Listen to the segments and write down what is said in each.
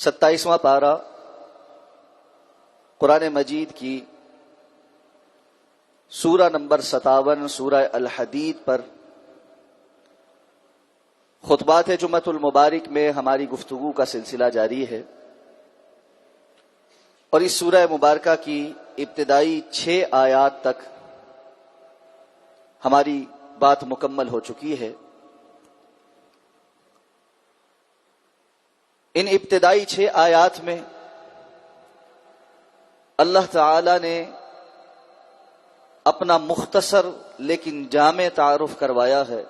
27واں پارہ قرآن مجید کی سورہ نمبر 57 سورہ الحدید پر خطبات جمعۃ المبارک میں ہماری گفتگو کا سلسلہ جاری ہے، اور اس سورہ مبارکہ کی ابتدائی 6 آیات تک ہماری بات مکمل ہو چکی ہے۔ ان ابتدائی 6 آیات میں اللہ تعالی نے اپنا مختصر لیکن جامع تعارف کروایا ہے۔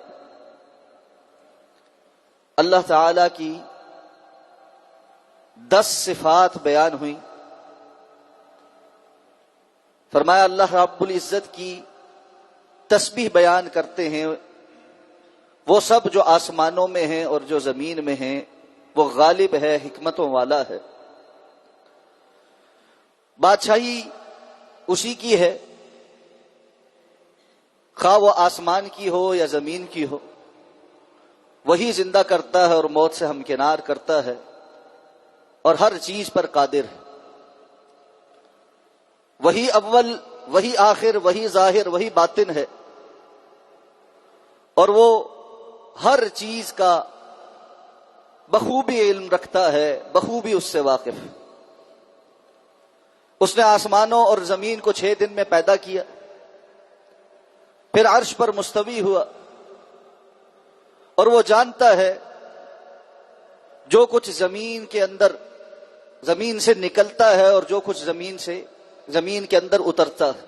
اللہ تعالی کی 10 صفات بیان ہوئی۔ فرمایا اللہ رب العزت کی تسبیح بیان کرتے ہیں وہ سب جو آسمانوں میں ہیں اور جو زمین میں ہیں، وہ غالب ہے، حکمتوں والا ہے۔ بادشاہی اسی کی ہے، خواہ وہ آسمان کی ہو یا زمین کی ہو، وہی زندہ کرتا ہے اور موت سے ہمکنار کرتا ہے، اور ہر چیز پر قادر ہے۔ وہی اول، وہی آخر، وہی ظاہر، وہی باطن ہے، اور وہ ہر چیز کا بخوبی علم رکھتا ہے، بخوبی اس سے واقف ہے۔ اس نے آسمانوں اور زمین کو 6 دن میں پیدا کیا، پھر عرش پر مستوی ہوا، اور وہ جانتا ہے جو کچھ زمین کے اندر زمین سے نکلتا ہے اور جو کچھ زمین کے اندر اترتا ہے،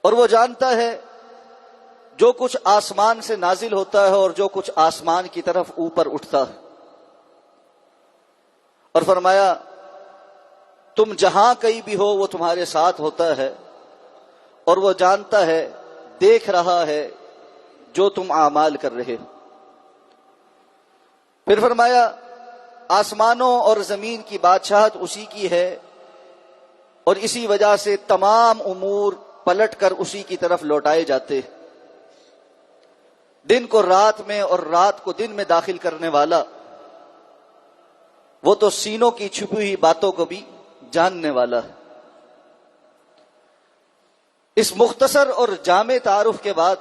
اور وہ جانتا ہے جو کچھ آسمان سے نازل ہوتا ہے اور جو کچھ آسمان کی طرف اوپر اٹھتا ہے۔ اور فرمایا تم جہاں کہیں بھی ہو وہ تمہارے ساتھ ہوتا ہے، اور وہ جانتا ہے، دیکھ رہا ہے جو تم اعمال کر رہے ہو۔ پھر فرمایا آسمانوں اور زمین کی بادشاہت اسی کی ہے، اور اسی وجہ سے تمام امور پلٹ کر اسی کی طرف لوٹائے جاتے ہیں۔ دن کو رات میں اور رات کو دن میں داخل کرنے والا، وہ تو سینوں کی چھپی ہوئی باتوں کو بھی جاننے والا ہے۔ اس مختصر اور جامع تعارف کے بعد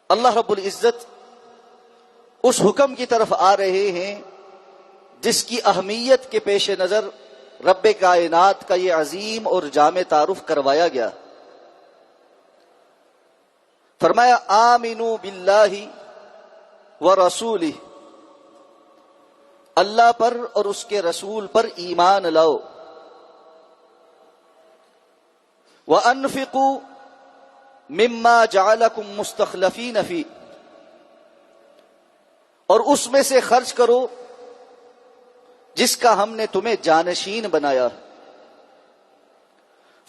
اللہ رب العزت اس حکم کی طرف آ رہے ہیں جس کی اہمیت کے پیش نظر رب کائنات کا یہ عظیم اور جامع تعارف کروایا گیا۔ فرمایا آمنوا باللہ ورسولہ، اللہ پر اور اس کے رسول پر ایمان لاؤ۔ وَأَنفِقُوا مِمَّا جَعَلَكُمْ مُسْتَخْلَفِينَ فِيهِ، اور اس میں سے خرچ کرو جس کا ہم نے تمہیں جانشین بنایا۔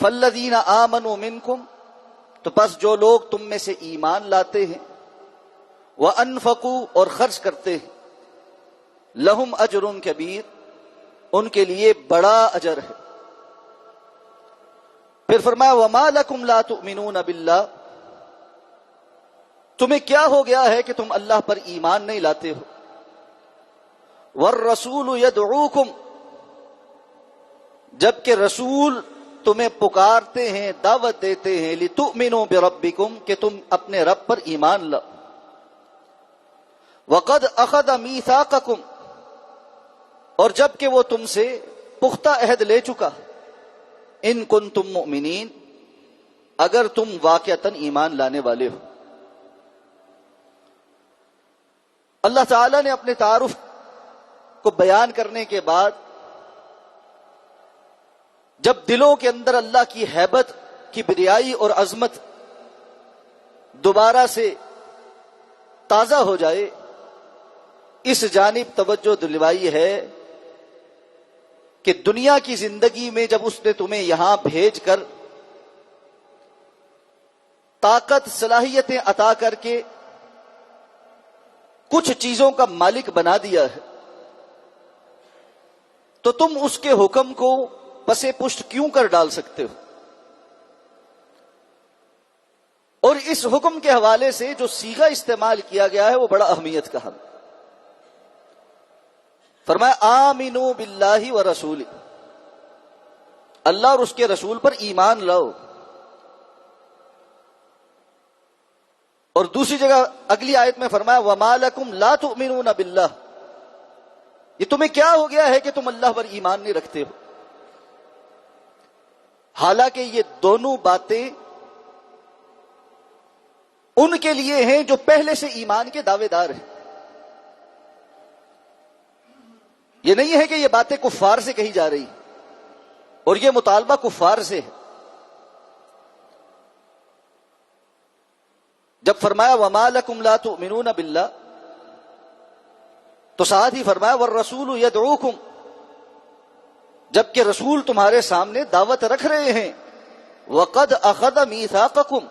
فَالَّذِينَ آمَنُوا مِنْكُمْ، تو پس جو لوگ تم میں سے ایمان لاتے ہیں، وَأَنفَقُوا، اور خرچ کرتے ہیں، لَهُمْ أَجْرٌ كَبِيرٌ، ان کے لیے بڑا اجر ہے۔ پھر فرمایا وَمَا لَكُمْ لَا تُؤْمِنُونَ بِاللَّهِ، تمہیں کیا ہو گیا ہے کہ تم اللہ پر ایمان نہیں لاتے ہو۔ وَالرَّسُولُ يَدْعُوكُمْ، جبکہ رسول تمہیں پکارتے ہیں، دعوت دیتے ہیں، لِتُؤْمِنُوا بِرَبِّكُمْ، کہ تم اپنے رب پر ایمان لاؤ۔ وَقَدْ أَخَذَ مِيثَاقَكُمْ، اور جبکہ وہ تم سے پختہ عہد لے چکا، ان کنتم مؤمنین، اگر تم واقعتاً ایمان لانے والے ہو۔ اللہ تعالی نے اپنے تعارف کو بیان کرنے کے بعد جب دلوں کے اندر اللہ کی ہیبت، کبریائی اور عظمت دوبارہ سے تازہ ہو جائے، اس جانب توجہ دلوائی ہے کہ دنیا کی زندگی میں جب اس نے تمہیں یہاں بھیج کر طاقت، صلاحیتیں عطا کر کے کچھ چیزوں کا مالک بنا دیا ہے، تو تم اس کے حکم کو پسے پشت کیوں کر ڈال سکتے ہو؟ اور اس حکم کے حوالے سے جو صیغہ استعمال کیا گیا ہے وہ بڑا اہمیت کا ہے۔ فرمایا آمنو باللہ و رسول، اللہ اور اس کے رسول پر ایمان لاؤ. اور دوسری جگہ اگلی آیت میں فرمایا وما لکم لا تؤمنون باللہ، یہ تمہیں کیا ہو گیا ہے کہ تم اللہ پر ایمان نہیں رکھتے ہو. حالانکہ یہ دونوں باتیں ان کے لیے ہیں جو پہلے سے ایمان کے دعوے دار ہیں. یہ نہیں ہے کہ یہ باتیں کفار سے کہی جا رہی اور یہ مطالبہ کفار سے ہے. جب فرمایا وما لکم لا تؤمنون باللہ تو ساتھ ہی فرمایا والرسول یدعوکم، جبکہ رسول تمہارے سامنے دعوت رکھ رہے ہیں. وقد اخذ میثاقکم،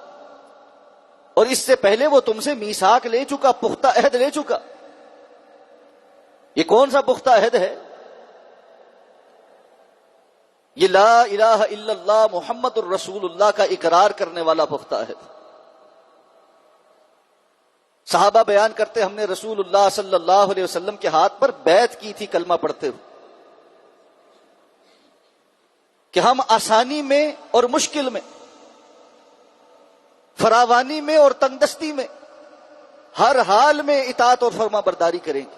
اور اس سے پہلے وہ تم سے میثاق لے چکا، پختہ عہد لے چکا. یہ کون سا پختہ عہد ہے؟ یہ لا الہ الا اللہ محمد الرسول اللہ کا اقرار کرنے والا پختہ عہد. صحابہ بیان کرتے ہم نے رسول اللہ صلی اللہ علیہ وسلم کے ہاتھ پر بیعت کی تھی کلمہ پڑھتے ہوئے کہ ہم آسانی میں اور مشکل میں، فراوانی میں اور تنگدستی میں، ہر حال میں اطاعت اور فرما برداری کریں گے.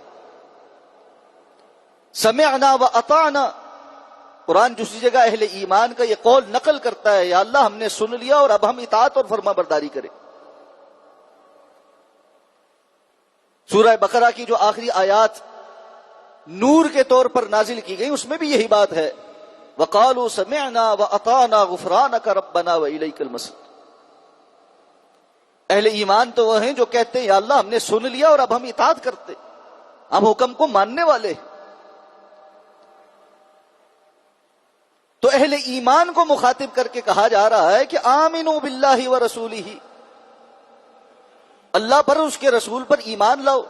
سمعنا و اطعنا، قرآن دوسری جگہ اہل ایمان کا یہ قول نقل کرتا ہے، یا اللہ ہم نے سن لیا اور اب ہم اطاعت اور فرما برداری کریں. سورہ بقرہ کی جو آخری آیات نور کے طور پر نازل کی گئی اس میں بھی یہی بات ہے، وقالوا سمعنا واطعنا غفرانک ربنا والیک المصیر. اہل ایمان تو وہ ہیں جو کہتے ہیں یا اللہ ہم نے سن لیا اور اب ہم اطاعت کرتے، ہم حکم کو ماننے والے. تو اہل ایمان کو مخاطب کر کے کہا جا رہا ہے کہ آمنوا باللہ ورسولہ، اللہ پر اس کے رسول پر ایمان لاؤ.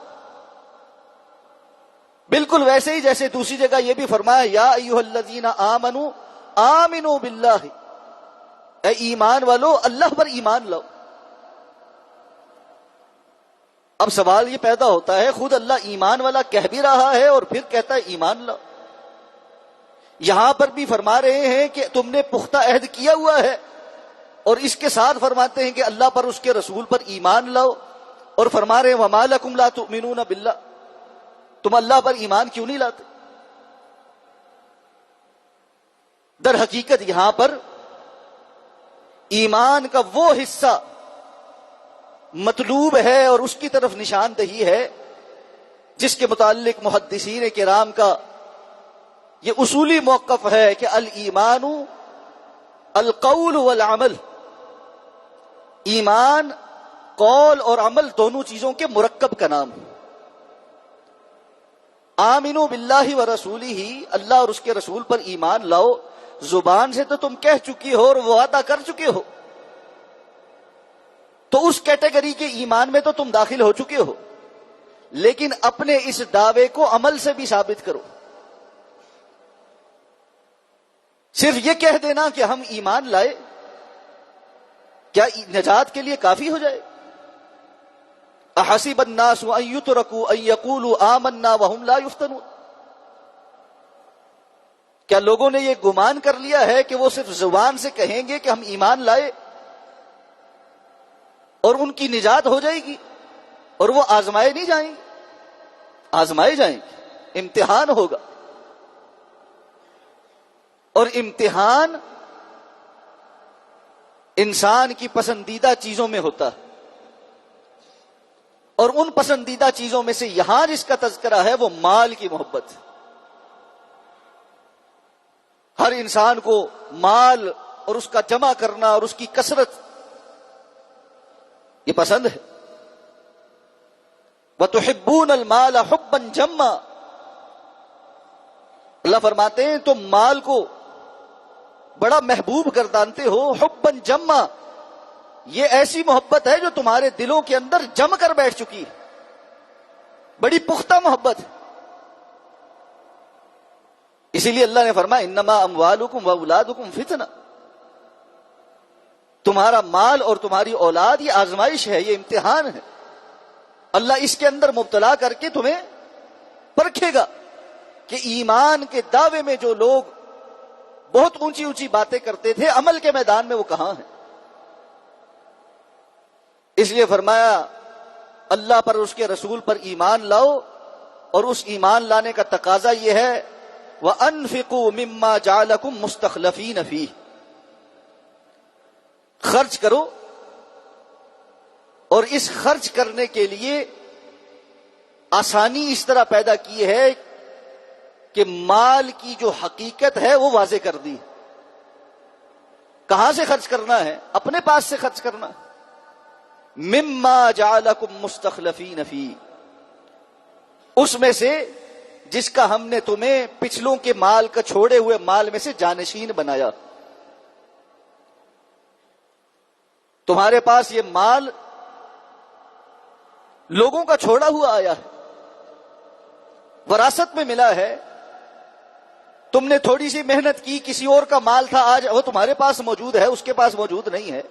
بالکل ویسے ہی جیسے دوسری جگہ یہ بھی فرمایا یا ایھا الذین آمنوا آمنوا باللہ، اے ایمان والو اللہ پر ایمان لاؤ. اب سوال یہ پیدا ہوتا ہے خود اللہ ایمان والا کہہ بھی رہا ہے اور پھر کہتا ہے ایمان لاؤ. یہاں پر بھی فرما رہے ہیں کہ تم نے پختہ عہد کیا ہوا ہے، اور اس کے ساتھ فرماتے ہیں کہ اللہ پر اس کے رسول پر ایمان لاؤ، اور فرما رہے ہیں وما لکم لا تؤمنون باللہ، تم اللہ پر ایمان کیوں نہیں لاتے. در حقیقت یہاں پر ایمان کا وہ حصہ مطلوب ہے اور اس کی طرف نشاندہی ہے جس کے متعلق محدثین کرام کا یہ اصولی موقف ہے کہ الایمان القول والعمل، ایمان قول اور عمل دونوں چیزوں کے مرکب کا نام ہے. آمنو باللہ ورسولہ، اللہ اور اس کے رسول پر ایمان لاؤ، زبان سے تو تم کہہ چکی ہو اور وعدہ کر چکے ہو، تو اس کیٹیگری کے ایمان میں تو تم داخل ہو چکے ہو، لیکن اپنے اس دعوے کو عمل سے بھی ثابت کرو. صرف یہ کہہ دینا کہ ہم ایمان لائے کیا نجات کے لیے کافی ہو جائے؟ احسب الناس ان یترکوا ان یقولوا آمنا وهم لا یفتنون، کیا لوگوں نے یہ گمان کر لیا ہے کہ وہ صرف زبان سے کہیں گے کہ ہم ایمان لائے اور ان کی نجات ہو جائے گی اور وہ آزمائے نہیں جائیں گے؟ آزمائے جائیں گے، امتحان ہوگا، اور امتحان انسان کی پسندیدہ چیزوں میں ہوتا ہے، اور ان پسندیدہ چیزوں میں سے یہاں جس کا تذکرہ ہے وہ مال کی محبت. ہر انسان کو مال اور اس کا جمع کرنا اور اس کی کثرت یہ پسند ہے. وَتُحِبُّونَ الْمَالَ حُبًّا جَمًّا، اللہ فرماتے ہیں تم مال کو بڑا محبوب گردانتے ہو. حبًا جمًّا، یہ ایسی محبت ہے جو تمہارے دلوں کے اندر جم کر بیٹھ چکی ہے، بڑی پختہ محبت ہے. اسی لیے اللہ نے فرمایا انما اموالکم واولادکم فتنہ، تمہارا مال اور تمہاری اولاد یہ آزمائش ہے، یہ امتحان ہے. اللہ اس کے اندر مبتلا کر کے تمہیں پرکھے گا. کہ ایمان کے دعوے میں جو لوگ بہت اونچی اونچی باتیں کرتے تھے، عمل کے میدان میں وہ کہاں ہیں؟ اس لیے فرمایا اللہ پر اور اس کے رسول پر ایمان لاؤ، اور اس ایمان لانے کا تقاضا یہ ہے وَأَنفِقُوا مِمَّا جَعَلَكُمْ مُسْتَخْلَفِينَ فِيهِ، خرچ کرو، اور اس خرچ کرنے کے لیے آسانی اس طرح پیدا کی ہے کہ مال کی جو حقیقت ہے وہ واضح کر دی۔ کہاں سے خرچ کرنا ہے؟ اپنے پاس سے خرچ کرنا ہے۔ مما جعلکم مستخلفین فی، اس میں سے جس کا ہم نے تمہیں پچھلوں کے مال کا چھوڑے ہوئے مال میں سے جانشین بنایا۔ تمہارے پاس یہ مال لوگوں کا چھوڑا ہوا آیا ہے، وراثت میں ملا ہے، تم نے تھوڑی سی محنت کی، کسی اور کا مال تھا، آج وہ تمہارے پاس موجود ہے، اس کے پاس موجود نہیں ہے۔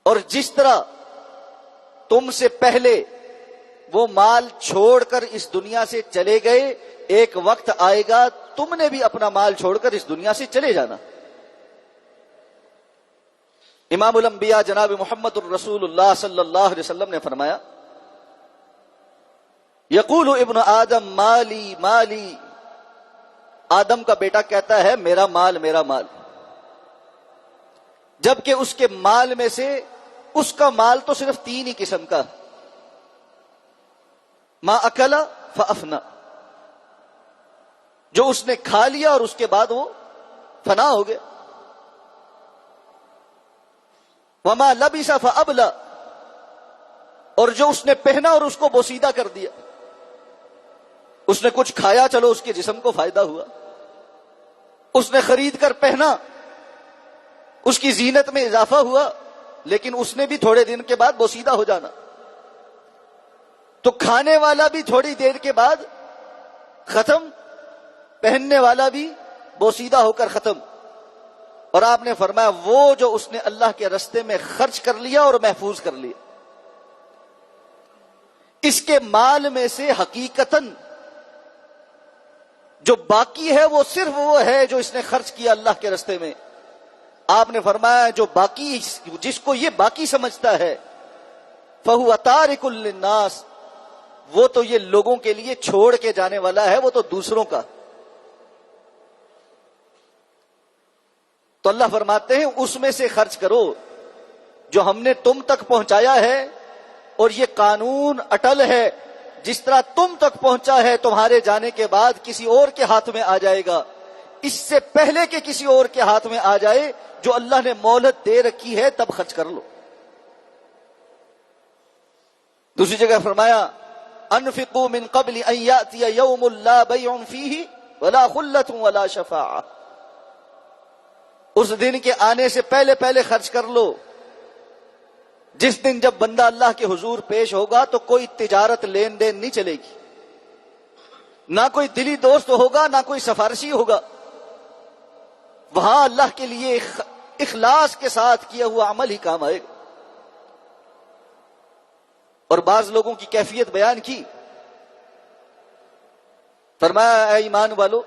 اور جس طرح تم سے پہلے وہ مال چھوڑ کر اس دنیا سے چلے گئے، ایک وقت آئے گا تم نے بھی اپنا مال چھوڑ کر اس دنیا سے چلے جانا۔ امام الانبیاء جناب محمد الرسول اللہ صلی اللہ علیہ وسلم نے فرمایا یقول ابن آدم مالی مالی، آدم کا بیٹا کہتا ہے میرا مال میرا مال، جبکہ اس کے مال میں سے اس کا مال تو صرف 3 ہی قسم کا، ما اکلا فافنا، جو اس نے کھا لیا اور اس کے بعد وہ فنا ہو گیا، وما لبس فابلا، اور جو اس نے پہنا اور اس کو بوسیدہ کر دیا۔ اس نے کچھ کھایا، چلو اس کے جسم کو فائدہ ہوا، اس نے خرید کر پہنا، اس کی زینت میں اضافہ ہوا، لیکن اس نے بھی تھوڑے دن کے بعد بوسیدہ ہو جانا۔ تو کھانے والا بھی تھوڑی دیر کے بعد ختم، پہننے والا بھی بوسیدہ ہو کر ختم۔ اور آپ نے فرمایا وہ جو اس نے اللہ کے راستے میں خرچ کر لیا اور محفوظ کر لیا، اس کے مال میں سے حقیقتاً جو باقی ہے وہ صرف وہ ہے جو اس نے خرچ کیا اللہ کے راستے میں۔ آپ نے فرمایا جو باقی، جس کو یہ باقی سمجھتا ہے فَهُوَ تَارِكٌ لِلنَّاسِ، وہ تو یہ لوگوں کے لیے چھوڑ کے جانے والا ہے، وہ تو دوسروں کا۔ تو اللہ فرماتے ہیں اس میں سے خرچ کرو جو ہم نے تم تک پہنچایا ہے، اور یہ قانون اٹل ہے، جس طرح تم تک پہنچا ہے تمہارے جانے کے بعد کسی اور کے ہاتھ میں آ جائے گا، اس سے پہلے کہ کسی اور کے ہاتھ میں آ جائے، جو اللہ نے مہلت دے رکھی ہے تب خرچ کر لو۔ دوسری جگہ فرمایا انفقوا من قبل ان یاتی یوم لا بیع فیہ ولا خلۃ ولا شفاعہ، اس دن کے آنے سے پہلے پہلے خرچ کر لو، جس دن جب بندہ اللہ کے حضور پیش ہوگا تو کوئی تجارت لین دین نہیں چلے گی، نہ کوئی دلی دوست ہوگا نہ کوئی سفارشی ہوگا، وہاں اللہ کے لیے اخلاص کے ساتھ کیا ہوا عمل ہی کام آئے گا۔ اور بعض لوگوں کی کیفیت بیان کی، فرمایا اے ایمان والو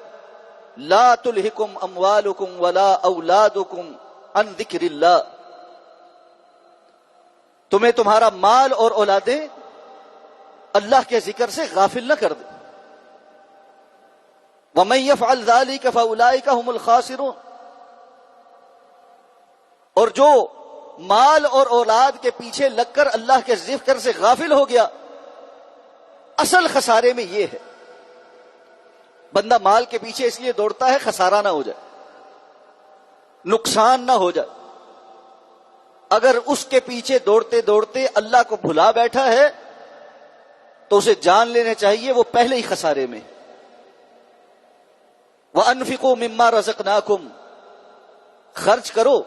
لا تلہکم اموالکم ولا اولادکم عن ذکر اللہ، تمہیں تمہارا مال اور اولادیں اللہ کے ذکر سے غافل نہ کر دیں۔ وَمَن يَفْعَلْ ذَلِكَ فَأُولَٰئِكَ هُمُ الْخَاسِرُونَ، اور جو مال اور اولاد کے پیچھے لگ کر اللہ کے ذکر سے غافل ہو گیا، اصل خسارے میں یہ ہے۔ بندہ مال کے پیچھے اس لیے دوڑتا ہے خسارہ نہ ہو جائے، نقصان نہ ہو جائے۔ اگر اس کے پیچھے دوڑتے دوڑتے اللہ کو بھلا بیٹھا ہے تو اسے جان لینا چاہیے وہ پہلے ہی خسارے میں۔ وَأَنفِقُوا مِمَّا رَزَقْنَاكُمْ، خرچ کرو،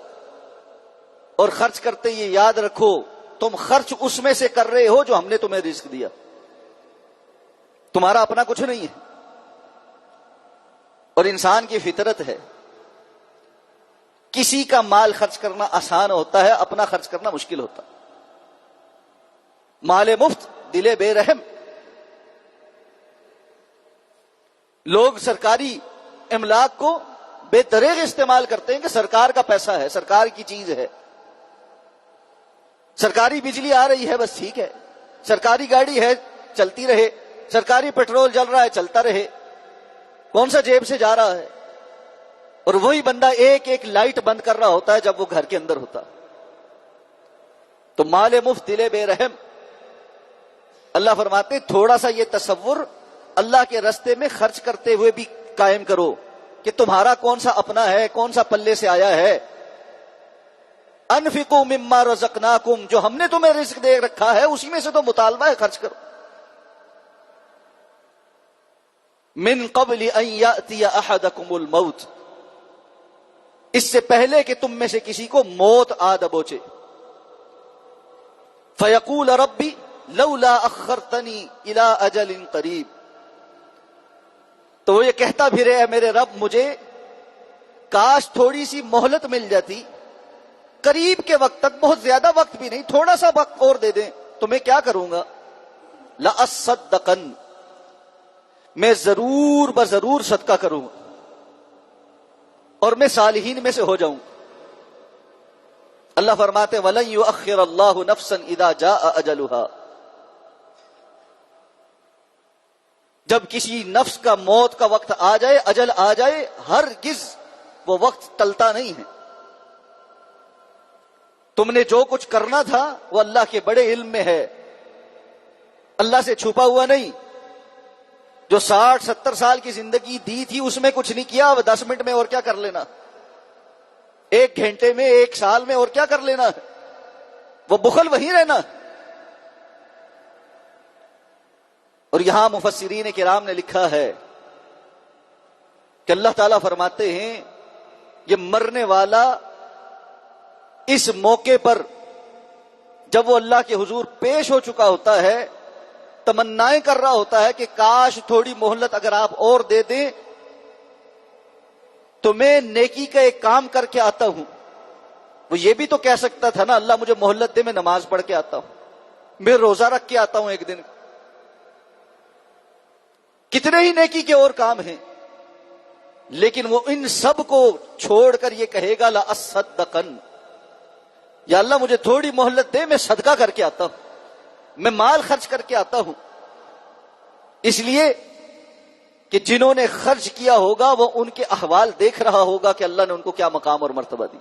اور خرچ کرتے یہ یاد رکھو تم خرچ اس میں سے کر رہے ہو جو ہم نے تمہیں رزق دیا، تمہارا اپنا کچھ نہیں ہے۔ اور انسان کی فطرت ہے، کسی کا مال خرچ کرنا آسان ہوتا ہے، اپنا خرچ کرنا مشکل ہوتا۔ مال مفت دل بے رحم، لوگ سرکاری املاک کو بے دریغ استعمال کرتے ہیں کہ سرکار کا پیسہ ہے، سرکار کی چیز ہے، سرکاری بجلی آ رہی ہے بس ٹھیک ہے، سرکاری گاڑی ہے چلتی رہے، سرکاری پیٹرول جل رہا ہے چلتا رہے، کون سا جیب سے جا رہا ہے؟ اور وہی بندہ ایک ایک لائٹ بند کر رہا ہوتا ہے جب وہ گھر کے اندر ہوتا۔ تو مال مفت دل بے رحم۔ اللہ فرماتے ہیں تھوڑا سا یہ تصور اللہ کے راستے میں خرچ کرتے ہوئے بھی قائم کرو کہ تمہارا کون سا اپنا ہے، کون سا پلے سے آیا ہے۔ انفقوا مما رزقناکم، جو ہم نے تمہیں رزق دے رکھا ہے اسی میں سے تو مطالبہ ہے، خرچ کرو۔ من قبل ان یأتی احدکم الموت، اس سے پہلے کہ تم میں سے کسی کو موت آ دبوچے۔ فیقول ربی لولا اخرتنی الی اجل قریب، تو وہ یہ کہتا بھی رہے میرے رب مجھے کاش تھوڑی سی مہلت مل جاتی، قریب کے وقت تک، بہت زیادہ وقت بھی نہیں، تھوڑا سا وقت اور دے دیں تو میں کیا کروں گا؟ لأصدقن، میں ضرور بضرور صدقہ کروں گا اور میں صالحین میں سے ہو جاؤں۔ اللہ فرماتے وَلَن يُؤَخِّرَ اللَّهُ نَفْسًا إِذَا جَاءَ أَجَلُهَا، جب کسی نفس کا موت کا وقت آ جائے، اجل آ جائے، ہرگز وہ وقت ٹلتا نہیں ہے۔ تم نے جو کچھ کرنا تھا وہ اللہ کے بڑے علم میں ہے، اللہ سے چھپا ہوا نہیں۔ جو 60-70 سال کی زندگی دی تھی اس میں کچھ نہیں کیا، وہ 10 منٹ میں اور کیا کر لینا، 1 گھنٹے میں، 1 سال میں اور کیا کر لینا ہے، وہ بخل وہیں رہنا۔ اور یہاں مفسرین کرام نے لکھا ہے کہ اللہ تعالیٰ فرماتے ہیں یہ مرنے والا اس موقع پر جب وہ اللہ کے حضور پیش ہو چکا ہوتا ہے تمنائیں کر رہا ہوتا ہے کہ کاش تھوڑی مہلت اگر آپ اور دے دیں تو میں نیکی کا ایک کام کر کے آتا ہوں۔ وہ یہ بھی تو کہہ سکتا تھا نا اللہ مجھے مہلت دے، میں نماز پڑھ کے آتا ہوں، میں روزہ رکھ کے آتا ہوں ایک دن، کتنے ہی نیکی کے اور کام ہیں، لیکن وہ ان سب کو چھوڑ کر یہ کہے گا لأصدقن، یا اللہ مجھے تھوڑی مہلت دے، میں صدقہ کر کے آتا ہوں، میں مال خرچ کر کے آتا ہوں۔ اس لیے کہ جنہوں نے خرچ کیا ہوگا وہ ان کے احوال دیکھ رہا ہوگا کہ اللہ نے ان کو کیا مقام اور مرتبہ دی۔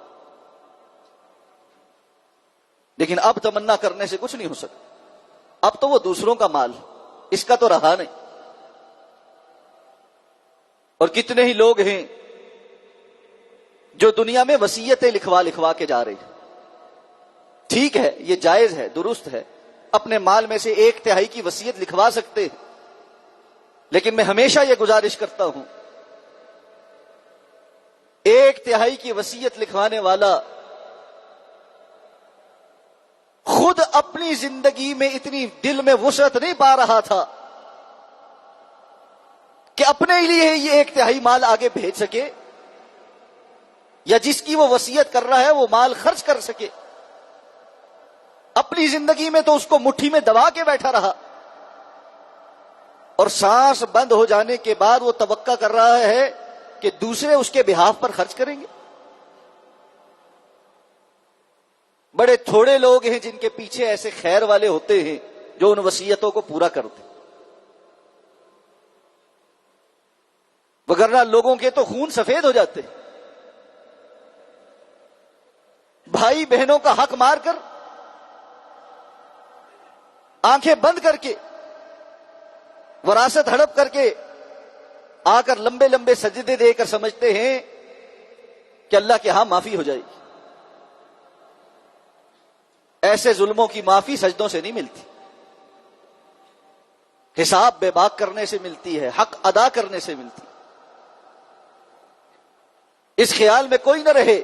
لیکن اب تمنا کرنے سے کچھ نہیں ہو سکتا، اب تو وہ دوسروں کا مال، اس کا تو رہا نہیں۔ اور کتنے ہی لوگ ہیں جو دنیا میں وصیتیں لکھوا کے جا رہے ہیں۔ ٹھیک ہے، یہ جائز ہے، درست ہے، اپنے مال میں سے 1/3 کی وصیت لکھوا سکتے ہیں، لیکن میں ہمیشہ یہ گزارش کرتا ہوں 1/3 کی وصیت لکھوانے والا خود اپنی زندگی میں اتنی دل میں وسعت نہیں پا رہا تھا کہ اپنے لیے یہ 1/3 مال آگے بھیج سکے، یا جس کی وہ وصیت کر رہا ہے وہ مال خرچ کر سکے۔ اپنی زندگی میں تو اس کو مٹھی میں دبا کے بیٹھا رہا، اور سانس بند ہو جانے کے بعد وہ توقع کر رہا ہے کہ دوسرے اس کے بہاف پر خرچ کریں گے۔ بڑے تھوڑے لوگ ہیں جن کے پیچھے ایسے خیر والے ہوتے ہیں جو ان وصیتوں کو پورا کرتے، وگرنہ لوگوں کے تو خون سفید ہو جاتے۔ بھائی بہنوں کا حق مار کر، آنکھیں بند کر کے، وراثت ہڑپ کر کے آ کر لمبے لمبے سجدے دے کر سمجھتے ہیں کہ اللہ کے ہاں معافی ہو جائے گی۔ ایسے ظلموں کی معافی سجدوں سے نہیں ملتی، حساب بے باک کرنے سے ملتی ہے، حق ادا کرنے سے ملتی۔ اس خیال میں کوئی نہ رہے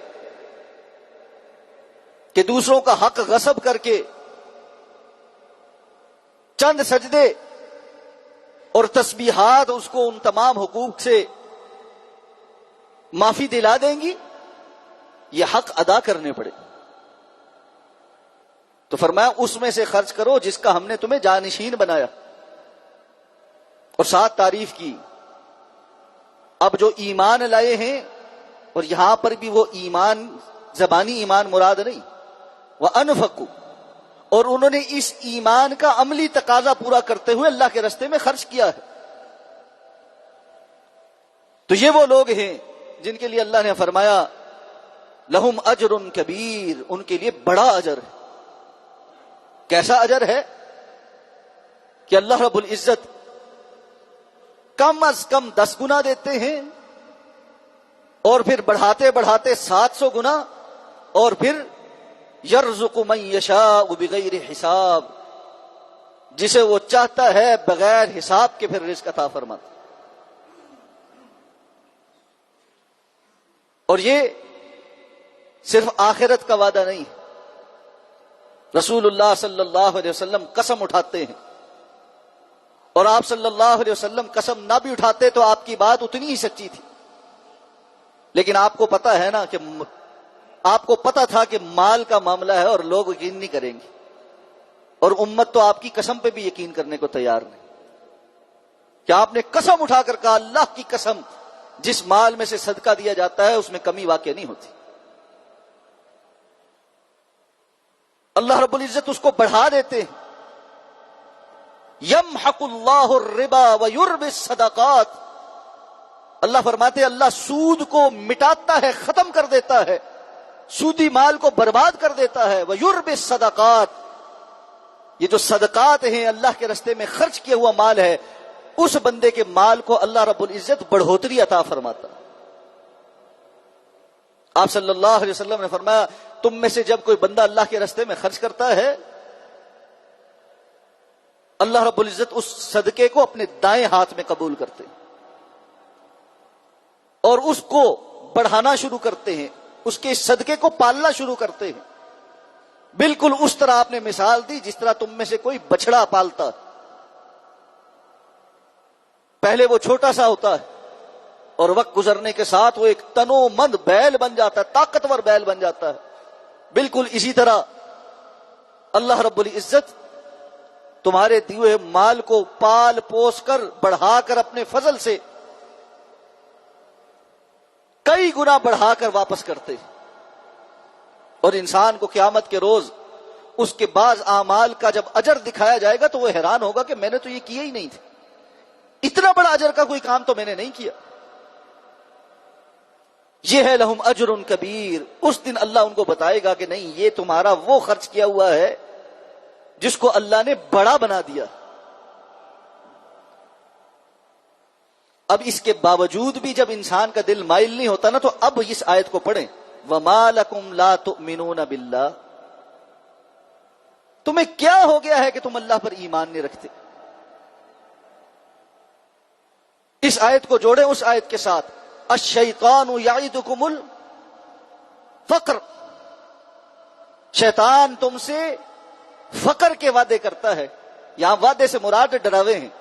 کہ دوسروں کا حق غصب کر کے چند سجدے اور تسبیحات اس کو ان تمام حقوق سے معافی دلا دیں گی، یہ حق ادا کرنے پڑے۔ تو فرمایا اس میں سے خرچ کرو جس کا ہم نے تمہیں جانشین بنایا، اور ساتھ تعریف کی اب جو ایمان لائے ہیں، اور یہاں پر بھی وہ ایمان زبانی ایمان مراد نہیں، وَأَنفَقُوا، اور انہوں نے اس ایمان کا عملی تقاضا پورا کرتے ہوئے اللہ کے راستے میں خرچ کیا ہے. تو یہ وہ لوگ ہیں جن کے لیے اللہ نے فرمایا لہم اجر کبیر، ان کے لیے بڑا اجر ہے. کیسا اجر ہے کہ اللہ رب العزت کم از کم 10 گنا دیتے ہیں، اور پھر بڑھاتے بڑھاتے 700 گنا، اور پھر یرزق من یشاء بغیر حساب، جسے وہ چاہتا ہے بغیر حساب کے پھر رزق عطا فرماتا. اور یہ صرف آخرت کا وعدہ نہیں، رسول اللہ صلی اللہ علیہ وسلم قسم اٹھاتے ہیں، اور آپ صلی اللہ علیہ وسلم قسم نہ بھی اٹھاتے تو آپ کی بات اتنی ہی سچی تھی. لیکن آپ کو پتا ہے نا کہ آپ کو پتا تھا کہ مال کا معاملہ ہے اور لوگ یقین نہیں کریں گے، اور امت تو آپ کی قسم پہ بھی یقین کرنے کو تیار نہیں. کہ آپ نے قسم اٹھا کر کہا اللہ کی قسم جس مال میں سے صدقہ دیا جاتا ہے اس میں کمی واقع نہیں ہوتی. اللہ رب العزت اس کو بڑھا دیتے ہیں. یمحق اللہ الربا ویربی الصدقات، اللہ فرماتے ہیں اللہ سود کو مٹاتا ہے، ختم کر دیتا ہے، سودی مال کو برباد کر دیتا ہے. ویربی الصدقات، یہ جو صدقات ہیں اللہ کے راستے میں خرچ کیا ہوا مال ہے، اس بندے کے مال کو اللہ رب العزت بڑھوتری عطا فرماتا. آپ صلی اللہ علیہ وسلم نے فرمایا تم میں سے جب کوئی بندہ اللہ کے راستے میں خرچ کرتا ہے، اللہ رب العزت اس صدقے کو اپنے دائیں ہاتھ میں قبول کرتے اور اس کو بڑھانا شروع کرتے ہیں، اس کے صدقے کو پالنا شروع کرتے ہیں. بالکل اس طرح آپ نے مثال دی جس طرح تم میں سے کوئی بچڑا پالتا. پہلے وہ چھوٹا سا ہوتا ہے اور وقت گزرنے کے ساتھ وہ ایک تنو مند بیل بن جاتا ہے، طاقتور بیل بن جاتا ہے. بالکل اسی طرح اللہ رب العزت تمہارے دیے ہوئے مال کو پال پوس کر بڑھا کر اپنے فضل سے کئی گنا بڑھا کر واپس کرتے. اور انسان کو قیامت کے روز اس کے بعض اعمال کا جب اجر دکھایا جائے گا تو وہ حیران ہوگا کہ میں نے تو یہ کیا ہی نہیں تھا، اتنا بڑا اجر کا کوئی کام تو میں نے نہیں کیا. یہ ہے لہم اجر کبیر. اس دن اللہ ان کو بتائے گا کہ نہیں، یہ تمہارا وہ خرچ کیا ہوا ہے جس کو اللہ نے بڑا بنا دیا. اب اس کے باوجود بھی جب انسان کا دل مائل نہیں ہوتا نا، تو اب اس آیت کو پڑھیں وَمَا لَكُمْ لَا تُؤْمِنُونَ بِاللَّهِ، تمہیں کیا ہو گیا ہے کہ تم اللہ پر ایمان نہیں رکھتے. اس آیت کو جوڑیں اس آیت کے ساتھ الشیطان یعدکم الفقر، شیطان تم سے فقر کے وعدے کرتا ہے. یہاں وعدے سے مراد ڈراوے ہیں.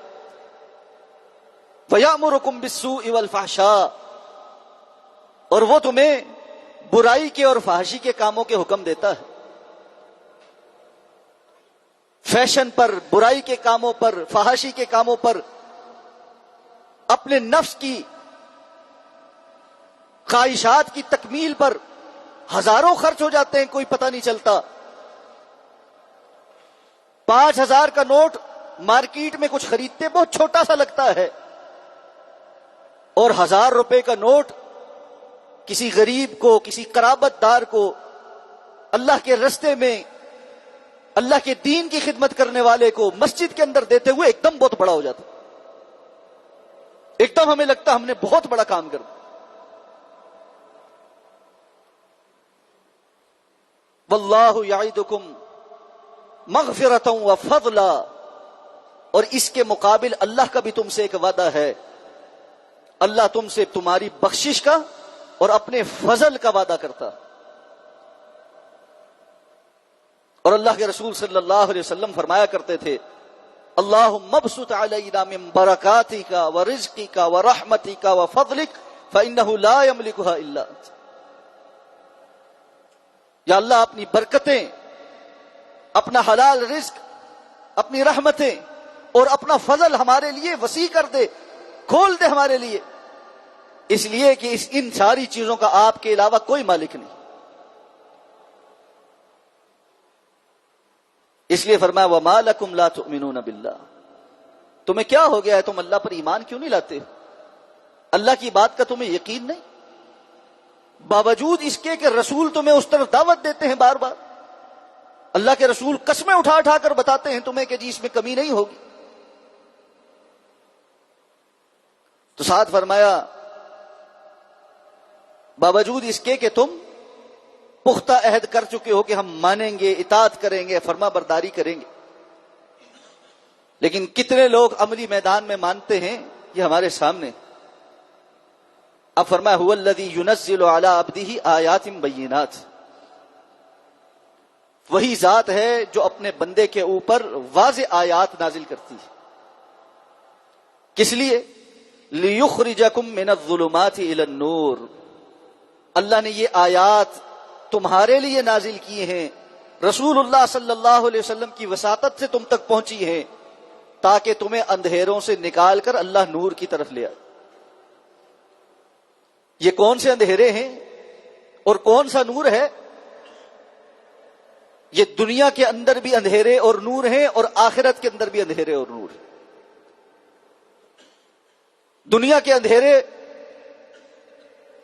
وَيَأْمُرُكُمْ بِالسُّوءِ وَالْفَحْشَاءِ، اور وہ تمہیں برائی کے اور فحاشی کے کاموں کے حکم دیتا ہے. فیشن پر، برائی کے کاموں پر، فحاشی کے کاموں پر، اپنے نفس کی خواہشات کی تکمیل پر ہزاروں خرچ ہو جاتے ہیں، کوئی پتہ نہیں چلتا. 5000 کا نوٹ مارکیٹ میں کچھ خریدتے بہت چھوٹا سا لگتا ہے، اور 1000 روپے کا نوٹ کسی غریب کو، کسی قرابت دار کو اللہ کے راستے میں اللہ کے دین کی خدمت کرنے والے کو مسجد کے اندر دیتے ہوئے ایک دم بہت بڑا ہو جاتا. ایک دم ہمیں لگتا ہم نے بہت بڑا کام کر دیا. واللہ یعدکم مغفرۃ وفضلا، اور اس کے مقابل اللہ کا بھی تم سے ایک وعدہ ہے. اللہ تم سے تمہاری بخشش کا اور اپنے فضل کا وعدہ کرتا. اور اللہ کے رسول صلی اللہ علیہ وسلم فرمایا کرتے تھے اللہم ابسط علینا من برکاتک ورزقک ورحمتک وفضلک فإنہ لا یملکها الا انت. یا اللہ اپنی برکتیں، اپنا حلال رزق، اپنی رحمتیں اور اپنا فضل ہمارے لیے وسیع کر دے، کھول دے ہمارے لیے. اس لیے کہ ان ساری چیزوں کا آپ کے علاوہ کوئی مالک نہیں. اس لیے فرمایا وَمَا لَكُمْ لَا تُؤْمِنُونَ بِاللَّهِ، تمہیں کیا ہو گیا ہے، تم اللہ پر ایمان کیوں نہیں لاتے؟ اللہ کی بات کا تمہیں یقین نہیں، باوجود اس کے کہ رسول تمہیں اس طرف دعوت دیتے ہیں بار بار. اللہ کے رسول قسمیں اٹھا اٹھا کر بتاتے ہیں تمہیں کہ جی اس میں کمی نہیں ہوگی. تو ساتھ فرمایا باوجود اس کے کہ تم پختہ عہد کر چکے ہو کہ ہم مانیں گے، اطاعت کریں گے، فرما برداری کریں گے، لیکن کتنے لوگ عملی میدان میں مانتے ہیں یہ ہمارے سامنے. اب فرمایا هو الذی ينزل علی عبدہ آیات بینات، وہی ذات ہے جو اپنے بندے کے اوپر واضح آیات نازل کرتی ہے. کس لیے؟ لیخرجکم من الظلمات الی النور، اللہ نے یہ آیات تمہارے لیے نازل کیے ہیں، رسول اللہ صلی اللہ علیہ وسلم کی وساطت سے تم تک پہنچی ہیں، تاکہ تمہیں اندھیروں سے نکال کر اللہ نور کی طرف لے آئے. یہ کون سے اندھیرے ہیں اور کون سا نور ہے؟ یہ دنیا کے اندر بھی اندھیرے اور نور ہیں اور آخرت کے اندر بھی اندھیرے اور نور ہیں. دنیا کے اندھیرے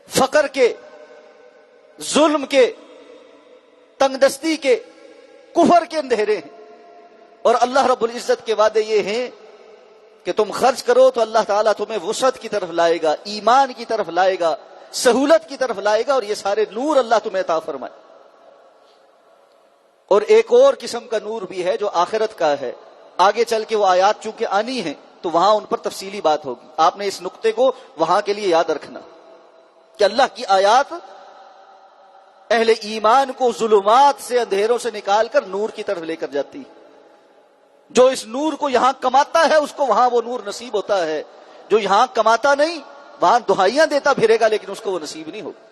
فقر کے، ظلم کے، تنگ دستی کے، کفر کے اندھیرے ہیں، اور اللہ رب العزت کے وعدے یہ ہیں کہ تم خرچ کرو تو اللہ تعالیٰ تمہیں وسعت کی طرف لائے گا، ایمان کی طرف لائے گا، سہولت کی طرف لائے گا، اور یہ سارے نور اللہ تمہیں عطا فرمائے. اور ایک اور قسم کا نور بھی ہے جو آخرت کا ہے. آگے چل کے وہ آیات چونکہ آنی ہیں تو وہاں ان پر تفصیلی بات ہوگی. آپ نے اس نقطے کو وہاں کے لیے یاد رکھنا کہ اللہ کی آیات اہل ایمان کو ظلمات سے، اندھیروں سے نکال کر نور کی طرف لے کر جاتی. جو اس نور کو یہاں کماتا ہے اس کو وہاں وہ نور نصیب ہوتا ہے، جو یہاں کماتا نہیں وہاں دہائیاں دیتا پھرے گا لیکن اس کو وہ نصیب نہیں ہوگا.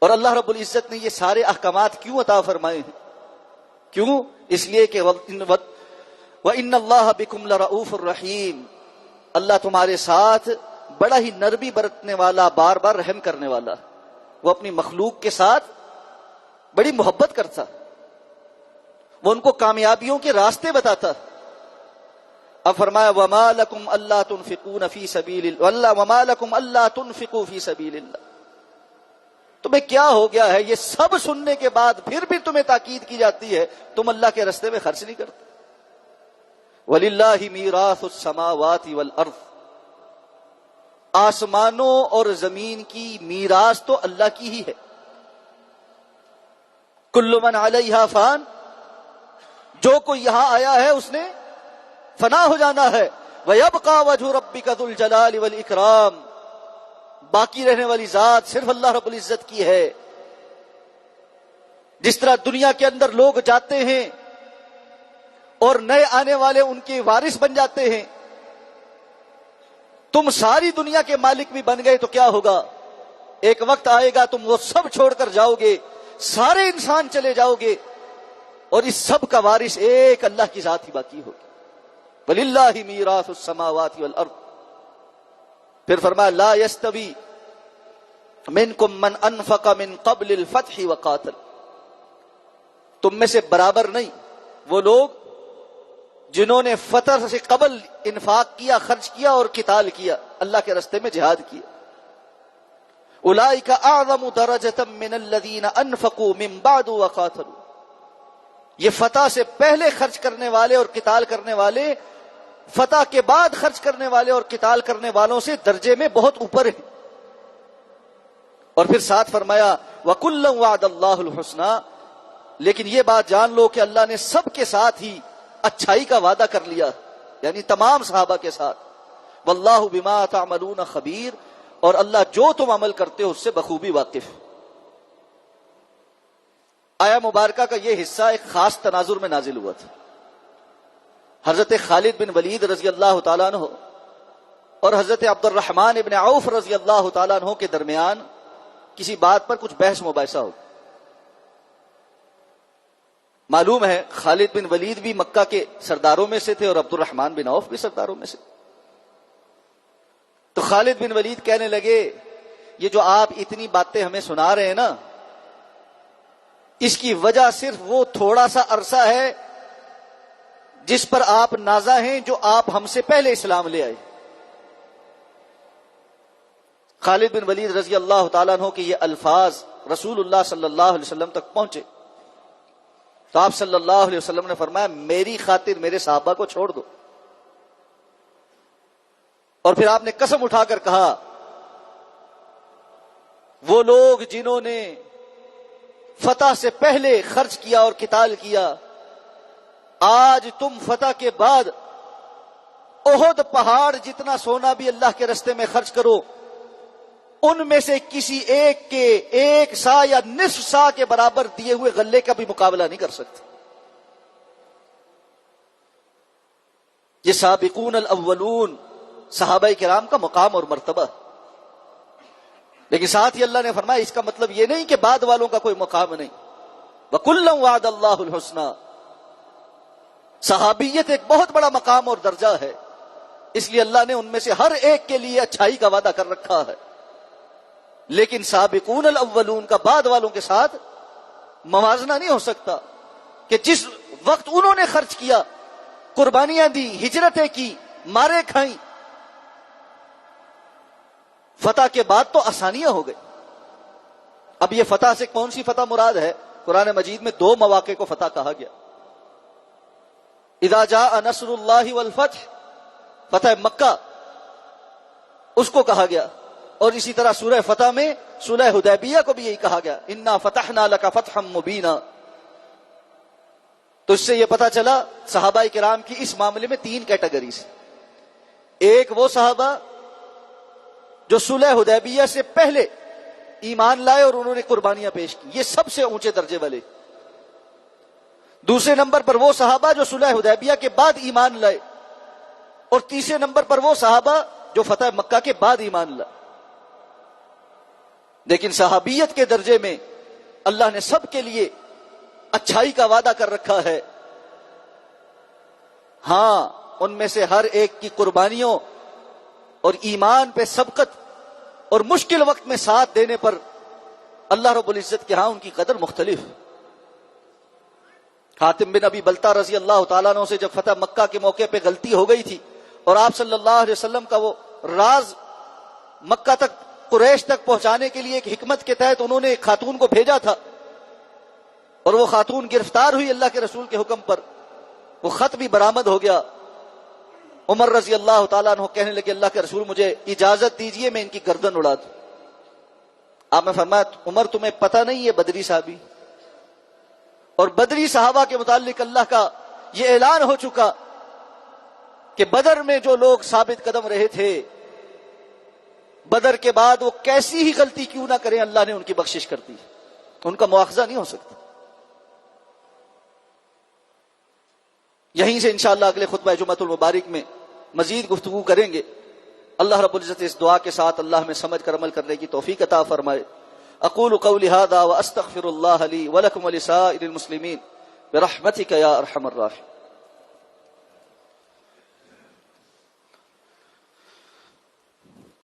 اور اللہ رب العزت نے یہ سارے احکامات کیوں عطا فرمائے ہیں؟ کیوں؟ اس لیے کہ وَإِنَّ اللَّهَ بِكُمْ لَرَؤُوفٌ الرَّحِيمٌ، اللہ تمہارے ساتھ بڑا ہی نرمی برتنے والا، بار بار رحم کرنے والا. وہ اپنی مخلوق کے ساتھ بڑی محبت کرتا، وہ ان کو کامیابیوں کے راستے بتاتا. اب فرمایا وَمَا لَكُمْ أَلَّا تُنْفِقُونَ فِي سَبِيلِ اللَّهِ وَمَا لَكُمْ أَلَّا تُنْفِقُوا فِي سَبِيلِ اللَّهِ، تمہیں کیا ہو گیا ہے؟ یہ سب سننے کے بعد پھر بھی تمہیں تاکید کی جاتی ہے تم اللہ کے راستے میں خرچ نہیں کرتے. وَلِلَّهِ مِيرَاثُ السَّمَاوَاتِ وَالْأَرْضِ، آسمانوں اور زمین کی میراث تو اللہ کی ہی ہے. کل من علیہا فان، جو کوئی یہاں آیا ہے اس نے فنا ہو جانا ہے. وَيَبْقَى وَجْهُ رَبِّكَ ذُو الْجَلَالِ وَالْإِكْرَامِ، باقی رہنے والی ذات صرف اللہ رب العزت کی ہے. جس طرح دنیا کے اندر لوگ جاتے ہیں اور نئے آنے والے ان کے وارث بن جاتے ہیں، تم ساری دنیا کے مالک بھی بن گئے تو کیا ہوگا؟ ایک وقت آئے گا تم وہ سب چھوڑ کر جاؤ گے، سارے انسان چلے جاؤ گے، اور اس سب کا وارث ایک اللہ کی ذات ہی باقی ہوگی. وَلِلَّهِ مِيرَاثُ السَّمَاوَاتِ وَالْأَرْضِ. پھر فرمایا لا يستوی منکم من انفق من قبل الفتح وقاتل، تم میں سے برابر نہیں وہ لوگ جنہوں نے فتح سے قبل انفاق کیا، خرچ کیا اور قتال کیا، اللہ کے راستے میں جہاد کیا. اولئک اعظم درجۃ من الذین انفقوا من بعد وقاتلوا، یہ فتح سے پہلے خرچ کرنے والے اور قتال کرنے والے فتح کے بعد خرچ کرنے والے اور قتال کرنے والوں سے درجے میں بہت اوپر ہیں. اور پھر ساتھ فرمایا وَكُلًّا وَعَدَ اللَّهُ الْحُسْنَى، لیکن یہ بات جان لو کہ اللہ نے سب کے ساتھ ہی اچھائی کا وعدہ کر لیا، یعنی تمام صحابہ کے ساتھ. وَاللَّهُ بِمَا تَعْمَلُونَ خَبِيرٌ، اور اللہ جو تم عمل کرتے ہو اس سے بخوبی واقف. آیا مبارکہ کا یہ حصہ ایک خاص تناظر میں نازل ہوا تھا. حضرت خالد بن ولید رضی اللہ تعالیٰ عنہ اور حضرت عبد الرحمن ابن عوف رضی اللہ تعالیٰ عنہ کے درمیان کسی بات پر کچھ بحث مباحثہ ہو. معلوم ہے خالد بن ولید بھی مکہ کے سرداروں میں سے تھے اور عبد الرحمن بن عوف بھی سرداروں میں سے. خالد بن ولید کہنے لگے یہ جو آپ اتنی باتیں ہمیں سنا رہے ہیں نا، اس کی وجہ صرف وہ تھوڑا سا عرصہ ہے جس پر آپ نازا ہیں، جو آپ ہم سے پہلے اسلام لے آئے۔ خالد بن ولید رضی اللہ تعالیٰ عنہ کے یہ الفاظ رسول اللہ صلی اللہ علیہ وسلم تک پہنچے تو آپ صلی اللہ علیہ وسلم نے فرمایا میری خاطر میرے صحابہ کو چھوڑ دو۔ اور پھر آپ نے قسم اٹھا کر کہا وہ لوگ جنہوں نے فتح سے پہلے خرچ کیا اور قتال کیا، آج تم فتح کے بعد احد پہاڑ جتنا سونا بھی اللہ کے رستے میں خرچ کرو، ان میں سے کسی ایک کے 1 سا یا نصف سا کے برابر دیے ہوئے غلے کا بھی مقابلہ نہیں کر سکتے۔ یہ سابقون الاولون صحابہ کرام کا مقام اور مرتبہ، لیکن ساتھ ہی اللہ نے فرمایا اس کا مطلب یہ نہیں کہ بعد والوں کا کوئی مقام نہیں۔ وَكُلًّا وَعَدَ اللَّهُ الْحُسْنَى، صحابیت ایک بہت بڑا مقام اور درجہ ہے، اس لیے اللہ نے ان میں سے ہر ایک کے لیے اچھائی کا وعدہ کر رکھا ہے، لیکن سابقون الاولون کا بعد والوں کے ساتھ موازنہ نہیں ہو سکتا کہ جس وقت انہوں نے خرچ کیا، قربانیاں دی، ہجرتیں کی، مارے کھائیں، فتح کے بعد تو آسانیاں ہو گئی۔ اب یہ فتح سے کون سی فتح مراد ہے؟ قرآن مجید میں 2 مواقع کو فتح کہا گیا۔ اذا جاء نصر اللہ والفتح، فتح مکہ اس کو کہا گیا، اور اسی طرح سورہ فتح میں صلح حدیبیہ کو بھی یہی کہا گیا، انا فتحنا لک فتحا مبینا۔ تو اس سے یہ پتہ چلا صحابہ کرام کی اس معاملے میں 3 کیٹیگریز۔ ایک وہ صحابہ جو صلح حدیبیہ سے پہلے ایمان لائے اور انہوں نے قربانیاں پیش کی، یہ سب سے اونچے درجے والے۔ دوسرے نمبر پر وہ صحابہ جو صلح حدیبیہ کے بعد ایمان لائے، اور تیسرے نمبر پر وہ صحابہ جو فتح مکہ کے بعد ایمان لائے۔ لیکن صحابیت کے درجے میں اللہ نے سب کے لیے اچھائی کا وعدہ کر رکھا ہے۔ ہاں، ان میں سے ہر ایک کی قربانیوں اور ایمان پہ سبقت اور مشکل وقت میں ساتھ دینے پر اللہ رب العزت کے ہاں ان کی قدر مختلف۔ حاتم بن ابی بلتہ رضی اللہ تعالیٰ عنہ سے جب فتح مکہ کے موقع پہ غلطی ہو گئی تھی اور آپ صلی اللہ علیہ وسلم کا وہ راز مکہ تک، قریش تک پہنچانے کے لیے ایک حکمت کے تحت انہوں نے ایک خاتون کو بھیجا تھا، اور وہ خاتون گرفتار ہوئی اللہ کے رسول کے حکم پر، وہ خط بھی برآمد ہو گیا۔ عمر رضی اللہ تعالیٰ عنہ کہنے لگے اللہ کے رسول مجھے اجازت دیجئے میں ان کی گردن اڑا دوں۔ آپ نے فرمایا عمر تمہیں پتہ نہیں یہ بدری صحابی، اور بدری صحابہ کے متعلق اللہ کا یہ اعلان ہو چکا کہ بدر میں جو لوگ ثابت قدم رہے تھے، بدر کے بعد وہ کیسی ہی غلطی کیوں نہ کریں اللہ نے ان کی بخشش کر دی، ان کا مواخذہ نہیں ہو سکتا۔ یہیں سے انشاءاللہ اگلے خطبہ جمعۃ المبارک میں مزید گفتگو کریں گے۔ اللہ رب العزت اس دعا کے ساتھ اللہ میں سمجھ کر عمل کرنے کی توفیق عطا فرمائے۔ اقول قولی ھذا واستغفر اللہ لی ولکم ولسائر المسلمین برحمتک یا ارحم الراحمین۔